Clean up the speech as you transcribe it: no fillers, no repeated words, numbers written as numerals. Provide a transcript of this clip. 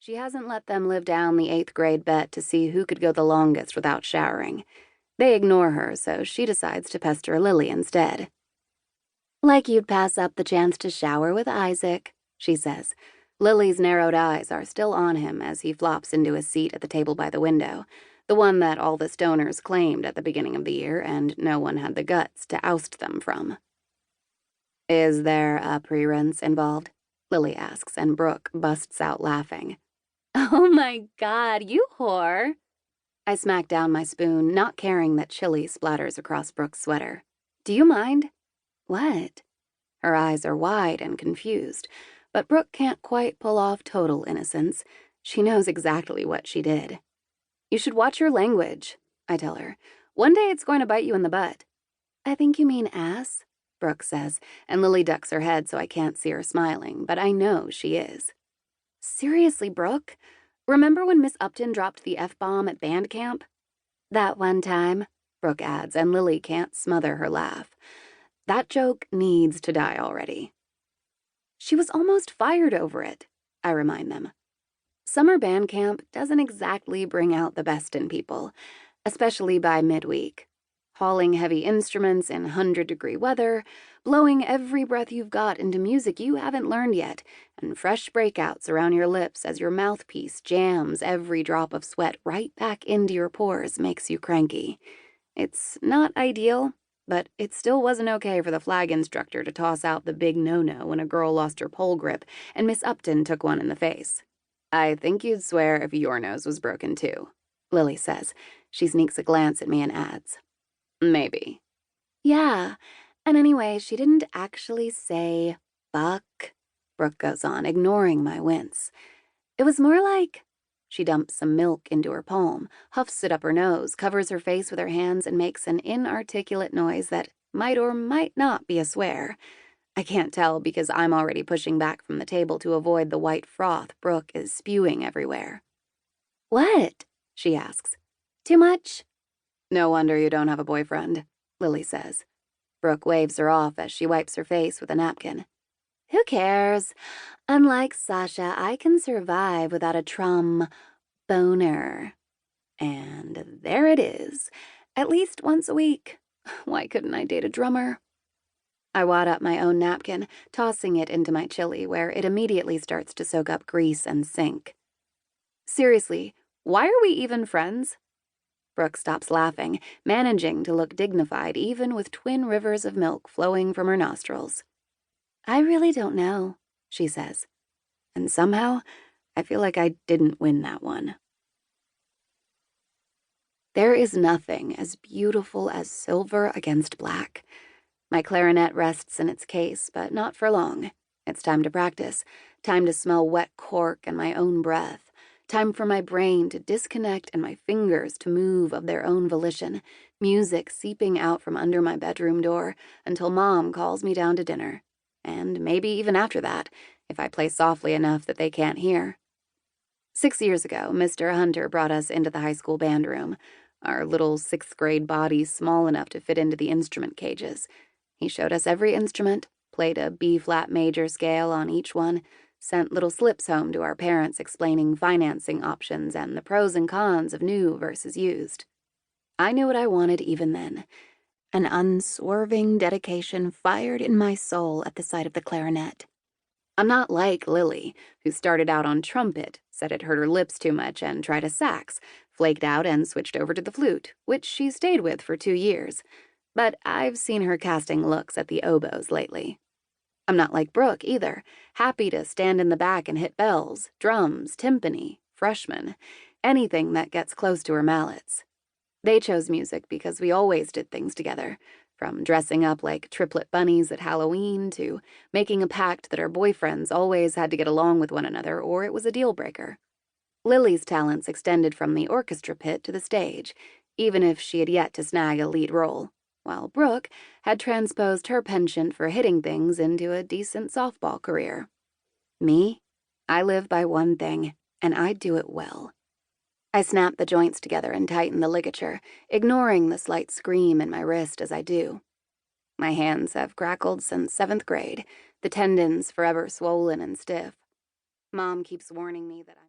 She hasn't let them live down the 8th grade bet to see who could go the longest without showering. They ignore her, so she decides to pester Lily instead. "Like you'd pass up the chance to shower with Isaac," she says. Lily's narrowed eyes are still on him as he flops into his seat at the table by the window, the one that all the Stoners claimed at the beginning of the year and no one had the guts to oust them from. "Is there a pre-rinse involved?" Lily asks, and Brooke busts out laughing. "Oh my God, you whore!" I smack down my spoon, not caring that chili splatters across Brooke's sweater. "Do you mind?" "What?" Her eyes are wide and confused, but Brooke can't quite pull off total innocence. She knows exactly what she did. "You should watch your language," I tell her. "One day it's going to bite you in the butt." "I think you mean ass," Brooke says, and Lily ducks her head so I can't see her smiling, but I know she is. "Seriously, Brooke? Remember when Miss Upton dropped the F-bomb at band camp?" "That one time," Brooke adds, and Lily can't smother her laugh. That joke needs to die already. "She was almost fired over it," I remind them. Summer band camp doesn't exactly bring out the best in people, especially by midweek. Hauling heavy instruments in 100-degree weather, blowing every breath you've got into music you haven't learned yet, and fresh breakouts around your lips as your mouthpiece jams every drop of sweat right back into your pores makes you cranky. It's not ideal, but it still wasn't okay for the flag instructor to toss out the big no-no when a girl lost her pole grip and Miss Upton took one in the face. "I think you'd swear if your nose was broken too," Lily says. She sneaks a glance at me and adds, "Maybe." "Yeah, and anyway, she didn't actually say fuck," Brooke goes on, ignoring my wince. "It was more like..." She dumps some milk into her palm, huffs it up her nose, covers her face with her hands, and makes an inarticulate noise that might or might not be a swear. I can't tell because I'm already pushing back from the table to avoid the white froth Brooke is spewing everywhere. "What?" she asks. "Too much?" "No wonder you don't have a boyfriend," Lily says. Brooke waves her off as she wipes her face with a napkin. "Who cares? Unlike Sasha, I can survive without a boner. And there it is. At least once a week. Why couldn't I date a drummer?" I wad up my own napkin, tossing it into my chili, where it immediately starts to soak up grease and sink. "Seriously, why are we even friends?" Brooke stops laughing, managing to look dignified even with twin rivers of milk flowing from her nostrils. "I really don't know," she says. And somehow, I feel like I didn't win that one. There is nothing as beautiful as silver against black. My clarinet rests in its case, but not for long. It's time to practice, time to smell wet cork and my own breath, time for my brain to disconnect and my fingers to move of their own volition, music seeping out from under my bedroom door until Mom calls me down to dinner. And maybe even after that, if I play softly enough that they can't hear. 6 years ago, Mr. Hunter brought us into the high school band room, our little 6th-grade bodies small enough to fit into the instrument cages. He showed us every instrument, played a B-flat major scale on each one, sent little slips home to our parents explaining financing options and the pros and cons of new versus used. I knew what I wanted even then. An unswerving dedication fired in my soul at the sight of the clarinet. I'm not like Lily, who started out on trumpet, said it hurt her lips too much, and tried a sax, flaked out and switched over to the flute, which she stayed with for 2 years. But I've seen her casting looks at the oboes lately. I'm not like Brooke, either, happy to stand in the back and hit bells, drums, timpani, freshman, anything that gets close to her mallets. They chose music because we always did things together, from dressing up like triplet bunnies at Halloween to making a pact that our boyfriends always had to get along with one another or it was a deal breaker. Lily's talents extended from the orchestra pit to the stage, even if she had yet to snag a lead role, while Brooke had transposed her penchant for hitting things into a decent softball career. Me? I live by one thing, and I do it well. I snap the joints together and tighten the ligature, ignoring the slight scream in my wrist as I do. My hands have crackled since 7th grade, the tendons forever swollen and stiff. Mom keeps warning me that I'm